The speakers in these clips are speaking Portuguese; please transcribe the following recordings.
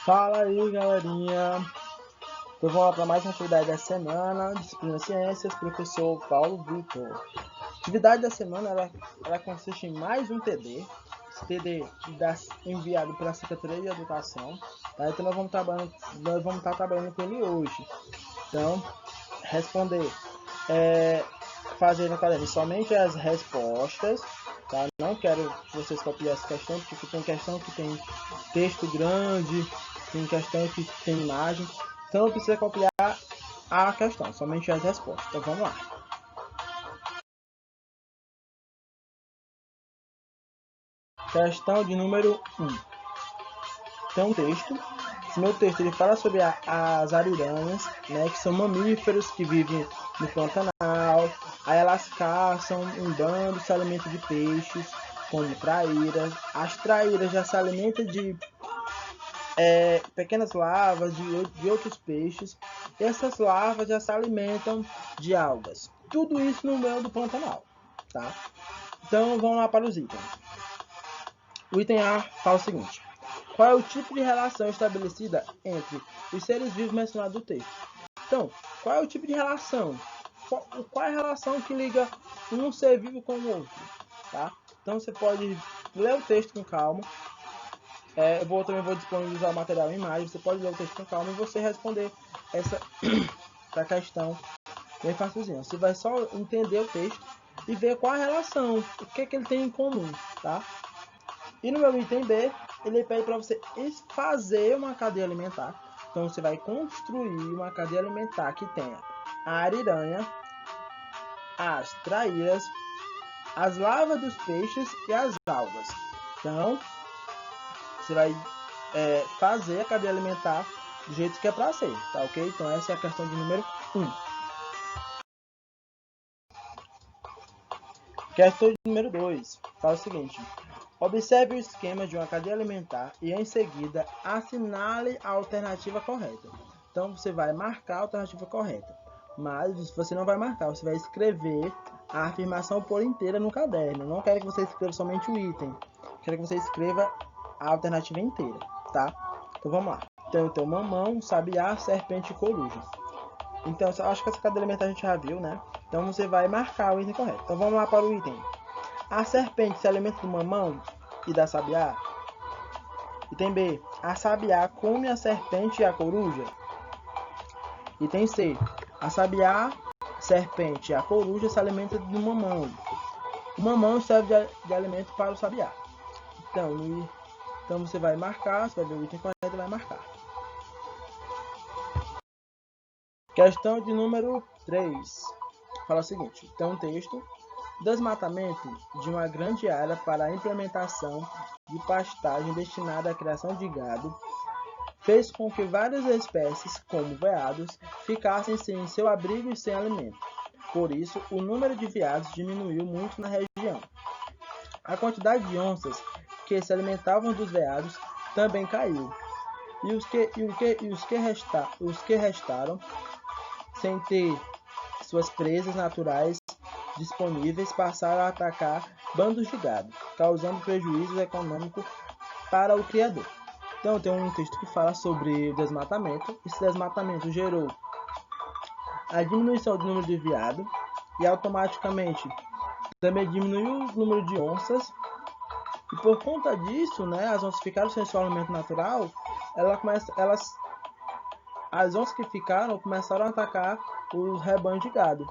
Fala aí, galerinha. Então vamos lá para mais uma atividade da semana, disciplina Ciências, professor Paulo Vitor. Atividade da semana, ela consiste em mais um TD. Esse TD enviado pela Secretaria de Educação. Tá? Então nós vamos estar trabalhando com ele hoje. Então, responder, fazer no caderno somente as respostas. Tá? Não quero que vocês copiem essa questão, porque tem questão que tem texto grande, tem questão que tem imagem, então não precisa copiar a questão, somente as respostas. Então vamos lá. Questão de número 1. Tem um texto. Esse meu texto ele fala sobre as ariranhas, né, que são mamíferos que vivem no Pantanal. Aí elas caçam em bando, se alimentam de peixes, como traíras. As traíras já se alimentam de pequenas larvas de outros peixes. E essas larvas já se alimentam de algas. Tudo isso no meio do Pantanal. Tá? Então vamos lá para os itens. O item A fala o seguinte: qual é o tipo de relação estabelecida entre os seres vivos mencionados no texto? Então, qual é o tipo de relação? Qual é a relação que liga um ser vivo com o outro? Tá? Então você pode ler o texto com calma. Eu também vou disponibilizar o material em imagem. Você pode ler o texto com calma e você responder essa questão bem facilzinho. Você vai só entender o texto e ver qual a relação, o que ele tem em comum, tá? E no meu item B, ele pede para você fazer uma cadeia alimentar. Então você vai construir uma cadeia alimentar que tenha a ariranha, as traíras, as larvas dos peixes e as algas. Então você vai fazer a cadeia alimentar do jeito que é para ser, tá ok? Então essa é a questão de número 1. Questão de número 2 fala o seguinte: observe o esquema de uma cadeia alimentar e em seguida assinale a alternativa correta. Então você vai marcar a alternativa correta, mas você não vai marcar, você vai escrever a afirmação por inteira no caderno. Não quero que você escreva somente o item, quero que você escreva a alternativa inteira, tá? Então vamos lá. Então, mamão, sabiá, serpente e coruja. Então, eu acho que essa cadeia alimentar a gente já viu, né? Então você vai marcar o item correto. Então vamos lá para o item. A serpente se alimenta do mamão e da sabiá? Item B. A sabiá come a serpente e a coruja? Item C. A sabiá, serpente e a coruja se alimentam do mamão. O mamão serve de alimento para o sabiá. Então você vai marcar, você vai ver o item correto e vai marcar. Questão de número 3. Fala o seguinte: então o texto: desmatamento de uma grande área para a implementação de pastagem destinada à criação de gado fez com que várias espécies, como veados, ficassem sem seu abrigo e sem alimento. Por isso, o número de veados diminuiu muito na região. A quantidade de onças que se alimentavam dos veados também caiu. E os que restaram, sem ter suas presas naturais disponíveis, passaram a atacar bandos de gado, causando prejuízo econômico para o criador. Então tem um texto que fala sobre o desmatamento. Esse desmatamento gerou a diminuição do número de veado e automaticamente também diminuiu o número de onças. E por conta disso, né, as onças ficaram sem seu alimento natural. As onças que ficaram começaram a atacar os rebanhos de gado,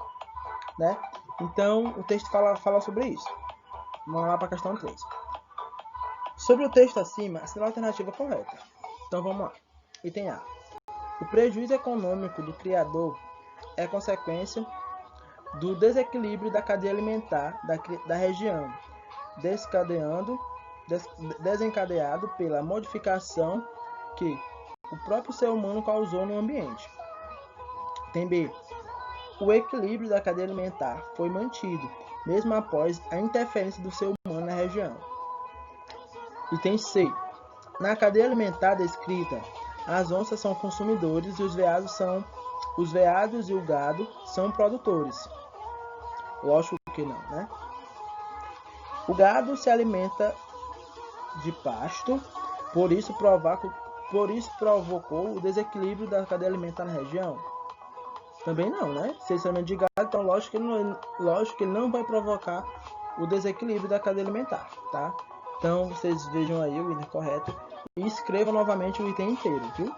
né? Então o texto fala sobre isso. Vamos lá para a questão 3. Sobre o texto acima, assina a alternativa correta. Então vamos lá. Item A. O prejuízo econômico do criador é consequência do desequilíbrio da cadeia alimentar da região, desencadeado pela modificação que o próprio ser humano causou no ambiente. Item B. O equilíbrio da cadeia alimentar foi mantido, mesmo após a interferência do ser humano na região. Item C. Na cadeia alimentar descrita, as onças são consumidores e os veados e o gado são produtores. Lógico que não, né? O gado se alimenta de pasto, por isso por isso provocou o desequilíbrio da cadeia alimentar na região? Também não, né? Se ele de gado, então lógico que ele não vai provocar o desequilíbrio da cadeia alimentar, tá? Então vocês vejam aí o item correto e escrevam novamente o item inteiro, viu?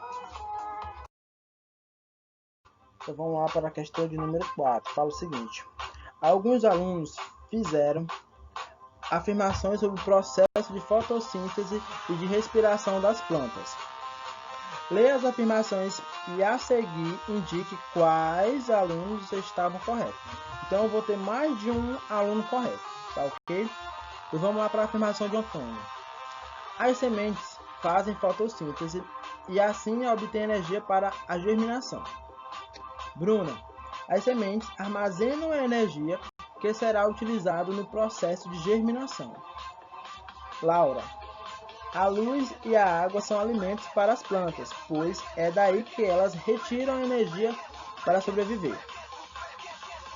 Então vamos lá para a questão de número 4. Fala o seguinte: alguns alunos fizeram afirmações sobre o processo de fotossíntese e de respiração das plantas. Leia as afirmações e a seguir indique quais alunos estavam corretos. Então eu vou ter mais de um aluno correto, tá ok? Então vamos lá para a afirmação de Antônio. As sementes fazem fotossíntese e assim obtêm energia para a germinação. Bruna, as sementes armazenam a energia que será utilizada no processo de germinação. Laura, a luz e a água são alimentos para as plantas, pois é daí que elas retiram energia para sobreviver.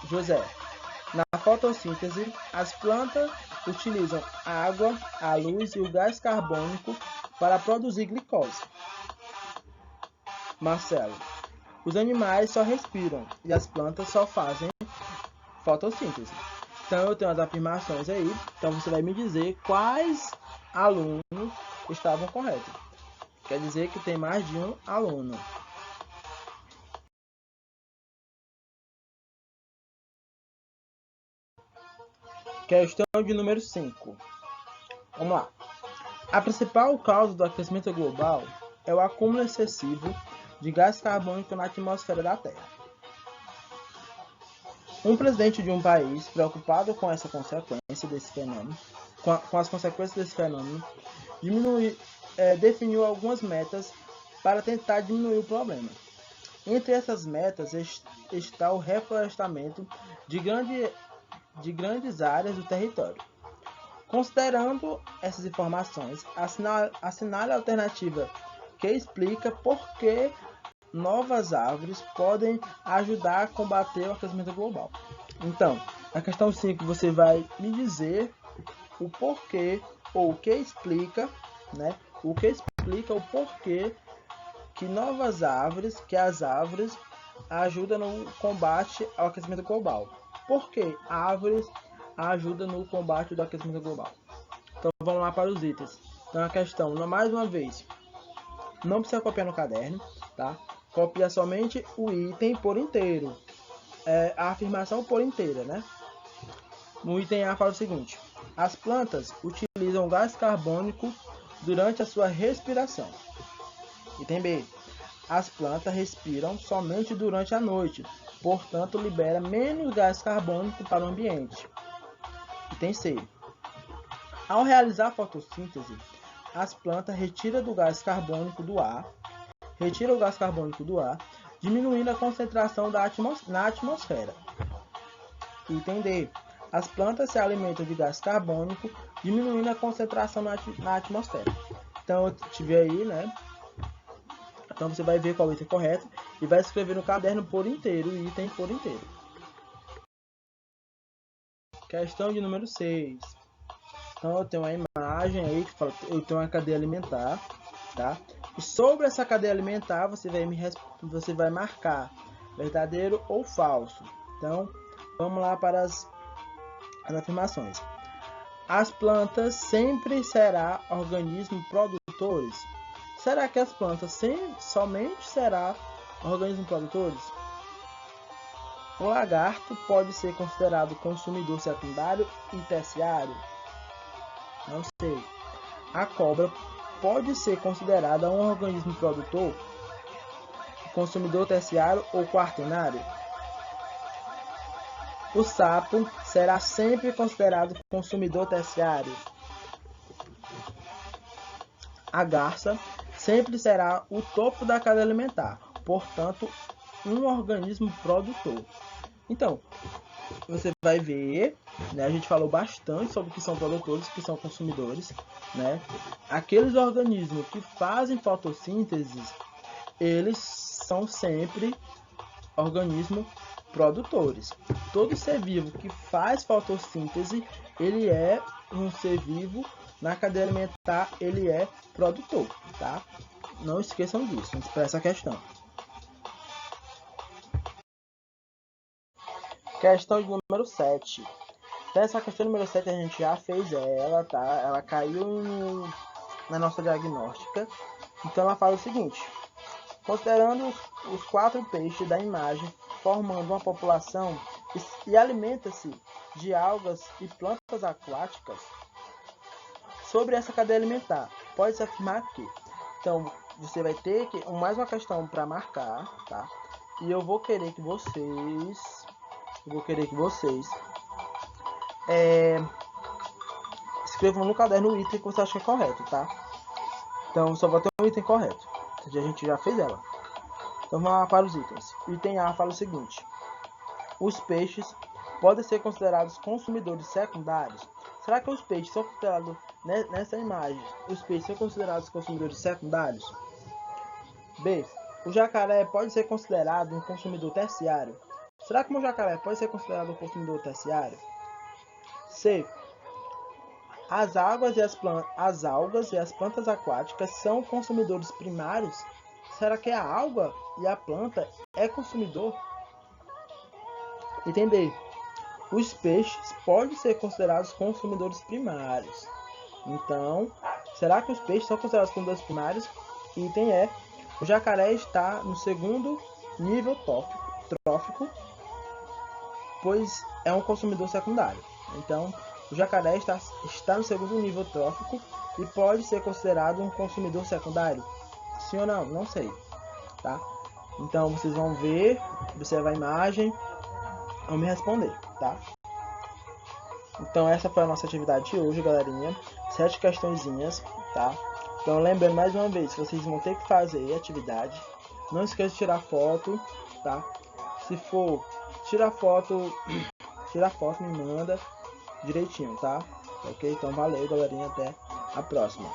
José, na fotossíntese, as plantas utilizam a água, a luz e o gás carbônico para produzir glicose. Marcelo, os animais só respiram e as plantas só fazem fotossíntese. Então eu tenho as afirmações aí, então você vai me dizer quais alunos estavam corretos. Quer dizer que tem mais de um aluno. Questão de número 5. Vamos lá. A principal causa do aquecimento global é o acúmulo excessivo de gás carbônico na atmosfera da Terra. Um presidente de um país preocupado com essa consequência desse fenômeno, com as consequências desse fenômeno, definiu algumas metas para tentar diminuir o problema. Entre essas metas está o reflorestamento de grandes áreas do território. Considerando essas informações, assinale a alternativa que explica por que novas árvores podem ajudar a combater o aquecimento global. Então, na questão 5, você vai me dizer o porquê, ou o que explica, né? O que explica o porquê que as árvores ajudam no combate ao aquecimento global. Por que árvores ajudam no combate do aquecimento global? Então vamos lá para os itens. Então a questão, mais uma vez, não precisa copiar no caderno, tá? Copia somente o item por inteiro. A afirmação por inteira, né? No item A fala o seguinte: as plantas utilizam gás carbônico durante a sua respiração. Item B: as plantas respiram somente durante a noite, portanto libera menos gás carbônico para o ambiente. Item C: ao realizar a fotossíntese, as plantas retiram o gás carbônico do ar, diminuindo a concentração na atmosfera. Item D: as plantas se alimentam de gás carbônico, diminuindo a concentração na atmosfera. Então eu tive aí, né? Então você vai ver qual é o item correto e vai escrever no caderno por inteiro, o item por inteiro. Questão de número 6. Então eu tenho uma imagem aí que fala, eu tenho uma cadeia alimentar, tá? E sobre essa cadeia alimentar você vai marcar verdadeiro ou falso. Então vamos lá para as afirmações. As plantas sempre serão organismos produtores? Será que as plantas somente serão organismos produtores? O lagarto pode ser considerado consumidor secundário e terciário? Não sei. A cobra pode ser considerada um organismo produtor, consumidor terciário ou quaternário? O sapo será sempre considerado consumidor terciário? A garça sempre será o topo da cadeia alimentar, portanto, um organismo produtor. Então, você vai ver, né, a gente falou bastante sobre o que são produtores e o que são consumidores, né? Aqueles organismos que fazem fotossíntese, eles são sempre organismos produtores. Todo ser vivo que faz fotossíntese, ele é um ser vivo, na cadeia alimentar ele é produtor, tá? Não esqueçam disso, para essa questão. Questão de número 7. Essa questão número 7 a gente já fez ela, tá? Ela caiu na nossa diagnóstica. Então ela fala o seguinte: considerando os 4 peixes da imagem formando uma população e alimenta-se de algas e plantas aquáticas, sobre essa cadeia alimentar, pode-se afirmar que... Então, você vai ter que mais uma questão para marcar, tá? E eu vou querer que vocês escrevam no caderno o item que você acha que é correto, tá? Então, só vou ter um item correto. A gente já fez ela. Então, vamos lá para os itens. O item A fala o seguinte: os peixes podem ser considerados consumidores secundários. Será que os peixes são considerados, nessa imagem, os peixes são considerados consumidores secundários? B. O jacaré pode ser considerado um consumidor terciário. Será que o jacaré pode ser considerado um consumidor terciário? C. As algas e as plantas aquáticas são consumidores primários. Será que a alga e a planta é consumidor? Entender. Os peixes podem ser considerados consumidores primários. Então, será que os peixes são considerados consumidores primários? Item E. O jacaré está no segundo nível trófico, pois é um consumidor secundário. Então, o jacaré está no segundo nível trófico e pode ser considerado um consumidor secundário? Sim ou não? Não sei. Tá? Então, vocês vão ver, observar a imagem, vão me responder, tá? Então, essa foi a nossa atividade de hoje, galerinha. 7 questõezinhas, tá? Então, lembrando mais uma vez, vocês vão ter que fazer a atividade. Não esqueça de tirar foto, tá? Se for tirar foto, me manda direitinho, tá? Ok? Então, valeu, galerinha. Até a próxima.